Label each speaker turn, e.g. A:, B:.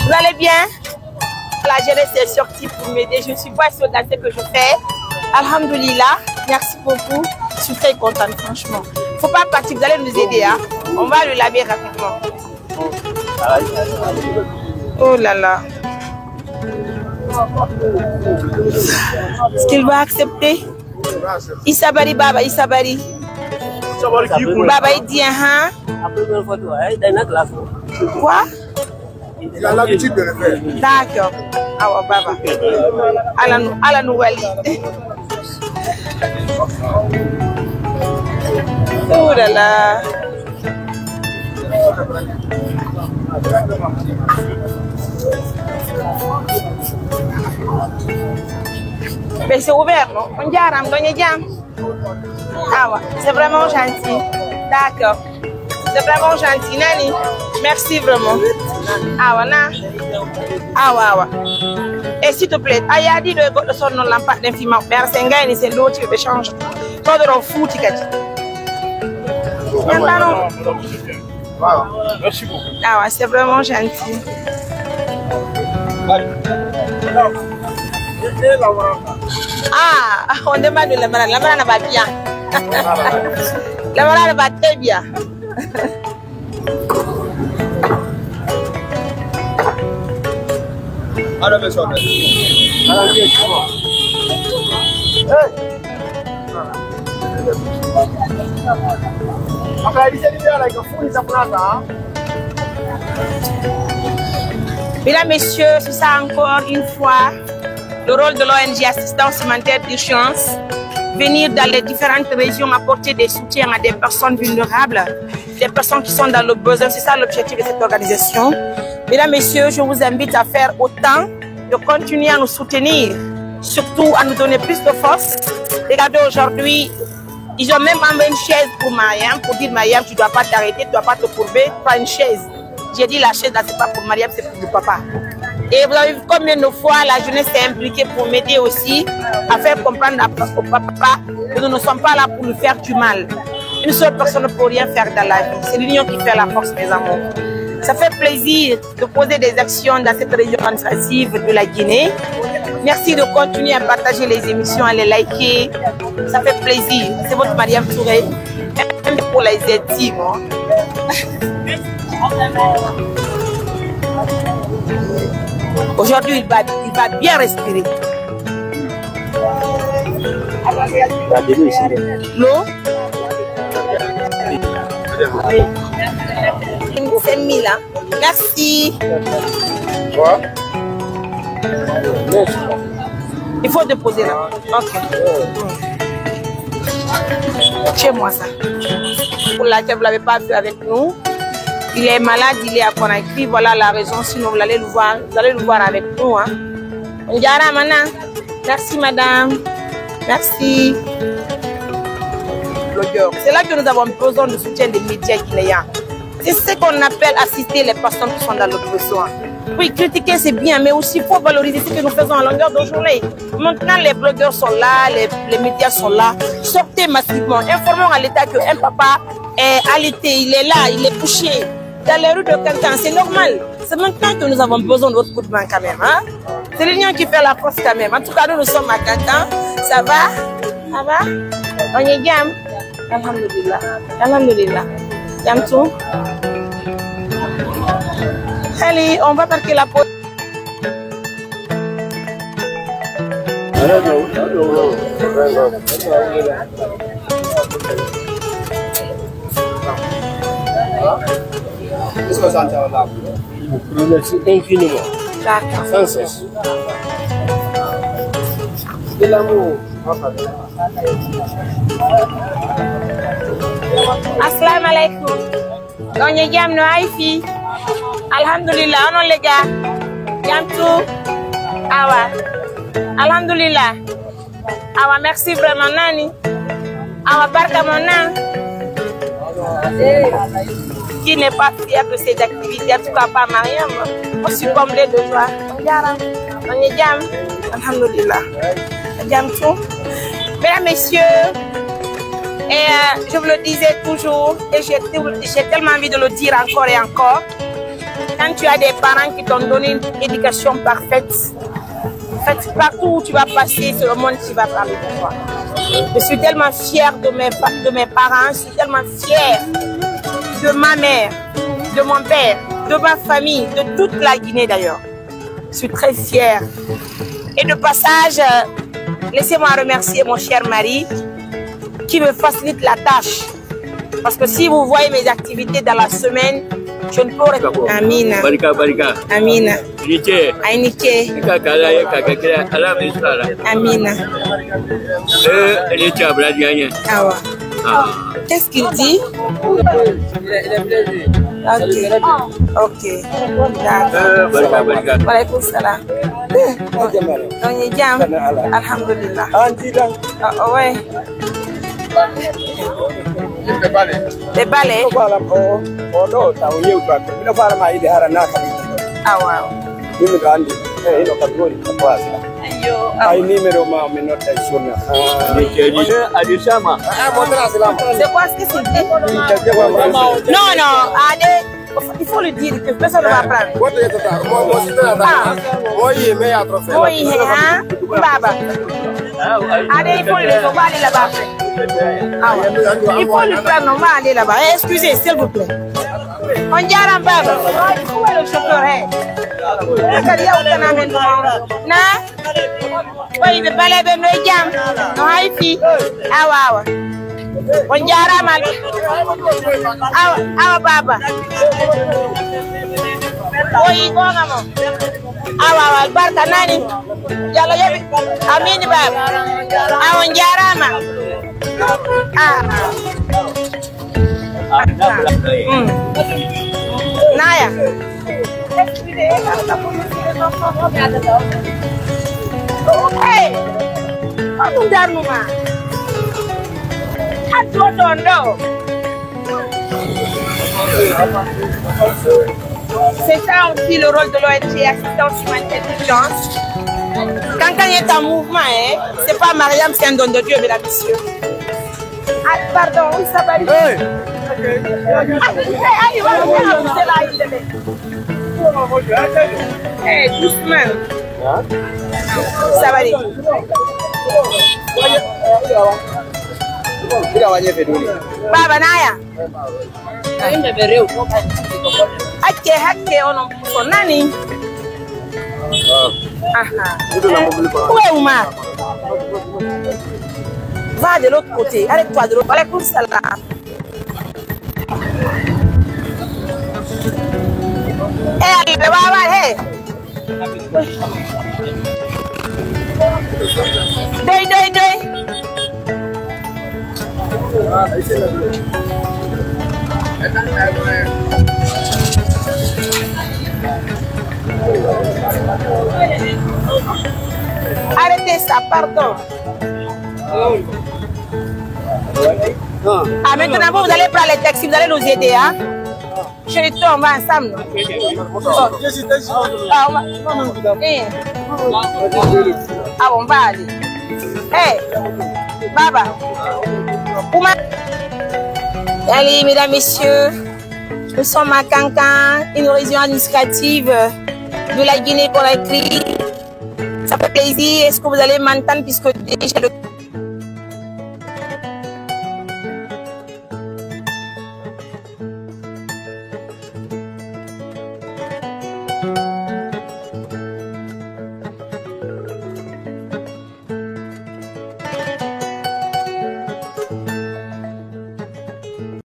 A: Vous allez bien? La jeunesse est sortie pour m'aider. Je suis pas sûre dans ce que je fais. Alhamdulillah. Merci beaucoup. Je suis très contente, franchement. Faut pas partir, vous allez nous aider. Hein? On va le laver rapidement. Oh là là. Est-ce qu'il va accepter? Isabari Baba, Isabari. Baba, il dit hein? Quoi?
B: Il a l'habitude de le faire.
A: D'accord. Ah ouais, Baba. À la nouvelle. Oh là là. Mais c'est ouvert, non? On dirait ah ouais, c'est vraiment gentil. D'accord. C'est vraiment gentil, Nani. Merci vraiment. Ah ouais, na. Ah ouais, ouais. Et s'il te plaît, il y a dit de son nom l'impact d'infimement. Mais c'est un gars, c'est l'autre qui change. Toi de l'en fou, tu
B: Merci beaucoup.
A: Ah ouais, c'est vraiment gentil. Ah, on demande la banane. La banane va bien. La banane va très bien. Mesdames, messieurs, c'est ça encore une fois le rôle de l'ONG Assistance Humanitaire d'Urgence. Venir dans les différentes régions apporter des soutiens à des personnes vulnérables, des personnes qui sont dans le besoin. C'est ça l'objectif de cette organisation. Mesdames, messieurs, je vous invite à faire autant, de continuer à nous soutenir, surtout à nous donner plus de force. Regardez aujourd'hui, ils ont même envoyé une chaise pour Mariam, pour dire Mariam, tu ne dois pas t'arrêter, tu ne dois pas te courber, pas une chaise. J'ai dit la chaise là, ce n'est pas pour Mariam, c'est pour le papa. Et vous avez vu combien de fois la jeunesse s'est impliquée pour m'aider aussi à faire comprendre au papa que nous ne sommes pas là pour lui faire du mal. Une seule personne ne peut rien faire dans la vie. C'est l'union qui fait la force, mes amours. Ça fait plaisir de poser des actions dans cette région administrative de la Guinée. Merci de continuer à partager les émissions, à les liker. Ça fait plaisir. C'est votre Mariam Touré. Même pour les études. Aujourd'hui, il va bien respirer. L'eau? C'est 1000 là. Merci.
B: Quoi?
A: Il faut déposer là. Ok. Chez moi ça. Pour laquelle vous ne l'avez pas fait avec nous. Il est malade, il est à Conakry. Voilà la raison. Sinon, vous allez le voir avec nous. Hein. Merci, madame. Merci. C'est là que nous avons besoin de soutien des médias guinéens. C'est ce qu'on appelle assister les personnes qui sont dans le besoin. Oui, critiquer c'est bien, mais aussi il faut valoriser ce que nous faisons à longueur de journée. Maintenant, les blogueurs sont là, les médias sont là. Sortez massivement. Informons à l'État qu'un papa est alité, il est là, il est couché dans les rues de Cancan. C'est normal. C'est maintenant que nous avons besoin de votre coup de main quand même. Hein? C'est l'union qui fait la force quand même. En tout cas, nous sommes à Cancan. Ça va? Ça va? On est bien? Alhamdulillah. Alhamdulillah. Yam tout? Allez, on va parquer la porte.
C: Merci infiniment.
A: D'accord.
C: Sans cesse.
B: De l'amour.
A: Assalamu alaikum. On est bien, nous aïfi. Alhamdulillah, on les gars. Yam tout. Awa. Alhamdulillah. Awa, merci vraiment, Nani. Awa, barka mon nan. Qui n'est pas fier de ces activités, en tout cas pas Mariam. On suis comblé de joie. On est bien. Alhamdulillah. Yam tout. Mesdames, messieurs, et je vous le disais toujours, et j'ai tellement envie de le dire encore et encore. Quand quand tu as des parents qui t'ont donné une éducation parfaite, en fait, partout où tu vas passer, c'est le monde qui va parler de toi. Je suis tellement fière de mes parents, je suis tellement fière de ma mère, de mon père, de ma famille, de toute la Guinée d'ailleurs. Je suis très fière. Et de passage, laissez-moi remercier mon cher mari qui me facilite la tâche. Parce que si vous voyez mes activités dans la semaine, je ne pourrais pas. Amina. Amina. Ainike. Amina. Awa. Qu'est-ce qu'il dit? Ok. D'accord. Walaikum salam. On est bien. Alhamdulillah. Ah ouais. Les balais. Ah wow. C'est quoi ce que c'est dit? Non, non, allez, il faut le dire que personne ne va prendre. Oui, hein? Baba. Allez, il faut le dire, on va aller là-bas. Ah ouais. Il faut le prendre, on va aller là-bas. Excusez, s'il vous plaît. On dirait un baba. Où est le chauffeur? Oui, mais pas les bébés jam. Non, il fit. Ah, ouais. On dirait mal. Ah, baba. Oui, go, maman. Ah, ouais, barka nani. Yalla yabi. Amin, baba. Ah, on dirait mal. Ah. Naya. Hey, kamu darnu ma. Aduh dondo. C'est ça aussi le rôle de l'ONG Assistance Humanitaire d'Urgence. Quand il y a un mouvement, c'est pas Mariam, c'est un don de Dieu, mesdames et messieurs. Ah, pardon, oui, ça va aller. Hey, doucement. Ça va aller. Baba Naya. Hake on nani? Où est Oumar? Va de l'autre côté, arrête-toi de l'autre côté. Allez, pour ça là. Hey, hey. Doi. Arrêtez ça, pardon. Ah, maintenant vous allez prendre les taxis, vous allez nous aider, hein? Chérie, toi, on va ensemble. Ah, on va aller. Hey, Baba. Allez, mesdames, messieurs, nous sommes à Kankan, une région administrative de la Guinée-Conakry. Ça fait plaisir. Est-ce que vous allez m'entendre puisque déjà le